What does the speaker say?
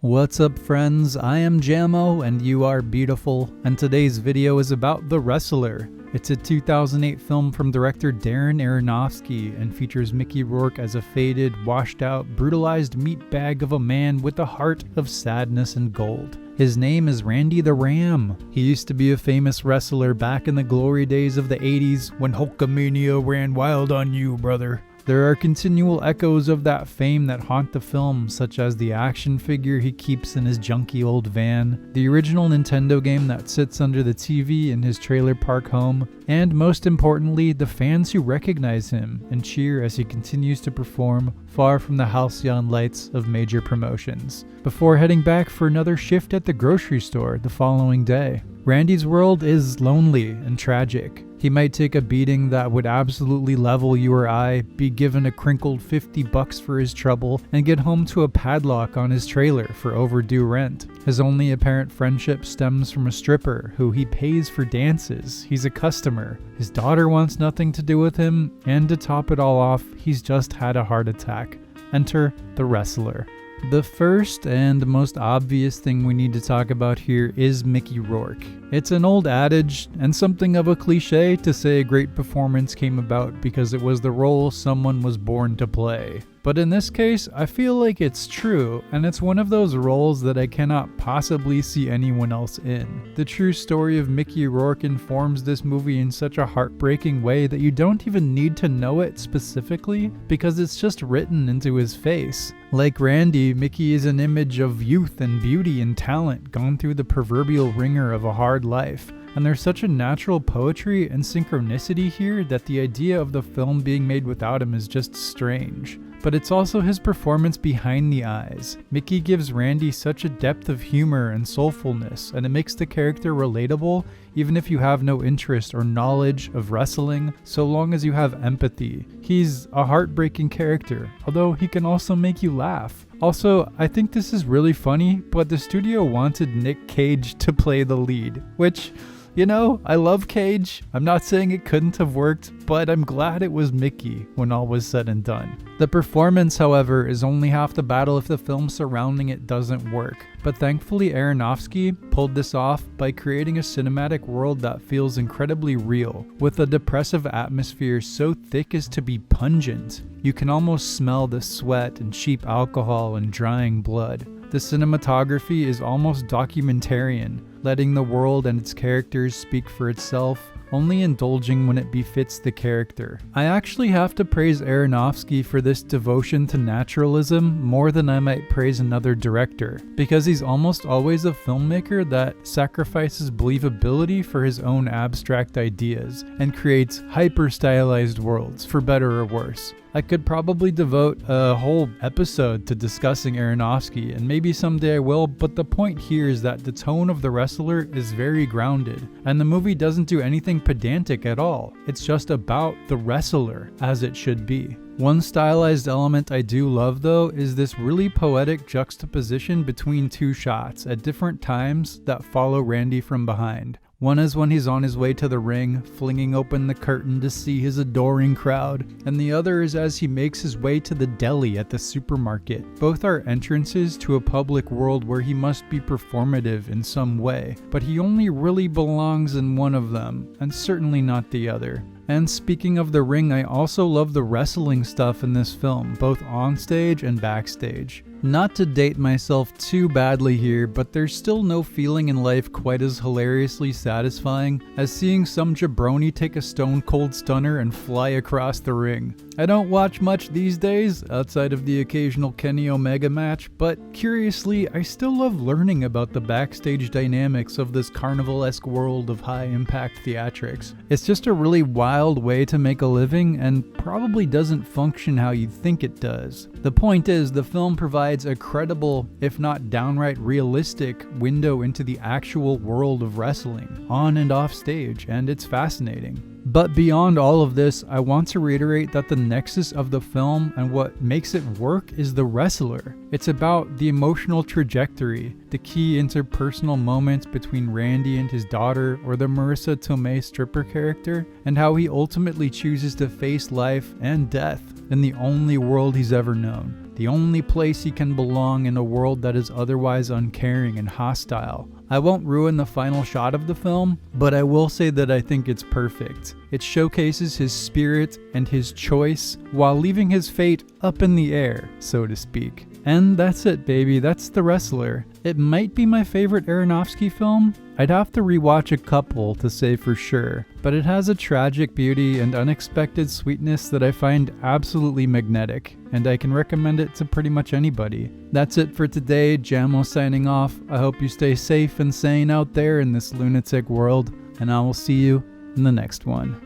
What's up friends, I am Jammo and you are beautiful, and today's video is about The Wrestler. It's a 2008 film from director Darren Aronofsky and features Mickey Rourke as a faded, washed out, brutalized meatbag of a man with a heart of sadness and gold. His name is Randy the Ram. He used to be a famous wrestler back in the glory days of the 80s when Hulkamania ran wild on you, brother. There are continual echoes of that fame that haunt the film, such as the action figure he keeps in his junky old van, the original Nintendo game that sits under the TV in his trailer park home, and most importantly, the fans who recognize him and cheer as he continues to perform far from the halcyon lights of major promotions, before heading back for another shift at the grocery store the following day. Randy's world is lonely and tragic. He might take a beating that would absolutely level you or I, be given a crinkled $50 for his trouble, and get home to a padlock on his trailer for overdue rent. His only apparent friendship stems from a stripper who he pays for dances. He's a customer. His daughter wants nothing to do with him, and to top it all off, he's just had a heart attack. Enter The Wrestler. The first and most obvious thing we need to talk about here is Mickey Rourke. It's an old adage and something of a cliche to say a great performance came about because it was the role someone was born to play. But in this case, I feel like it's true, and it's one of those roles that I cannot possibly see anyone else in. The true story of Mickey Rourke informs this movie in such a heartbreaking way that you don't even need to know it specifically, because it's just written into his face. Like Randy, Mickey is an image of youth and beauty and talent gone through the proverbial ringer of a hard life. And there's such a natural poetry and synchronicity here that the idea of the film being made without him is just strange. But it's also his performance behind the eyes. Mickey gives Randy such a depth of humor and soulfulness, and it makes the character relatable even if you have no interest or knowledge of wrestling, so long as you have empathy. He's a heartbreaking character, although he can also make you laugh. Also, I think this is really funny, but the studio wanted Nick Cage to play the lead, which, you know, I love Cage. I'm not saying it couldn't have worked, but I'm glad it was Mickey when all was said and done. The performance, however, is only half the battle if the film surrounding it doesn't work. But thankfully Aronofsky pulled this off by creating a cinematic world that feels incredibly real, with a depressive atmosphere so thick as to be pungent. You can almost smell the sweat and cheap alcohol and drying blood. The cinematography is almost documentarian, letting the world and its characters speak for itself, only indulging when it befits the character. I actually have to praise Aronofsky for this devotion to naturalism more than I might praise another director, because he's almost always a filmmaker that sacrifices believability for his own abstract ideas and creates hyper-stylized worlds, for better or worse. I could probably devote a whole episode to discussing Aronofsky, and maybe someday I will, but the point here is that the tone of The Wrestler is very grounded, and the movie doesn't do anything pedantic at all. It's just about the wrestler, as it should be. One stylized element I do love though is this really poetic juxtaposition between two shots at different times that follow Randy from behind. One is when he's on his way to the ring, flinging open the curtain to see his adoring crowd, and the other is as he makes his way to the deli at the supermarket. Both are entrances to a public world where he must be performative in some way, but he only really belongs in one of them, and certainly not the other. And speaking of the ring, I also love the wrestling stuff in this film, both on stage and backstage. Not to date myself too badly here, but there's still no feeling in life quite as hilariously satisfying as seeing some jabroni take a stone cold stunner and fly across the ring. I don't watch much these days, outside of the occasional Kenny Omega match, but curiously, I still love learning about the backstage dynamics of this carnival-esque world of high-impact theatrics. It's just a really wild way to make a living, and probably doesn't function how you'd think it does. The point is, the film provides a credible, if not downright realistic, window into the actual world of wrestling, on and off stage, and it's fascinating. But beyond all of this, I want to reiterate that the nexus of the film and what makes it work is the wrestler. It's about the emotional trajectory, the key interpersonal moments between Randy and his daughter, or the Marisa Tomei stripper character, and how he ultimately chooses to face life and death in the only world he's ever known. the only place he can belong in a world that is otherwise uncaring and hostile. I won't ruin the final shot of the film, but I will say that I think it's perfect. It showcases his spirit and his choice while leaving his fate up in the air, so to speak. And that's it, baby. That's The Wrestler. It might be my favorite Aronofsky film. I'd have to rewatch a couple to say for sure, but it has a tragic beauty and unexpected sweetness that I find absolutely magnetic, and I can recommend it to pretty much anybody. That's it for today. Jammo signing off. I hope you stay safe and sane out there in this lunatic world, and I will see you in the next one.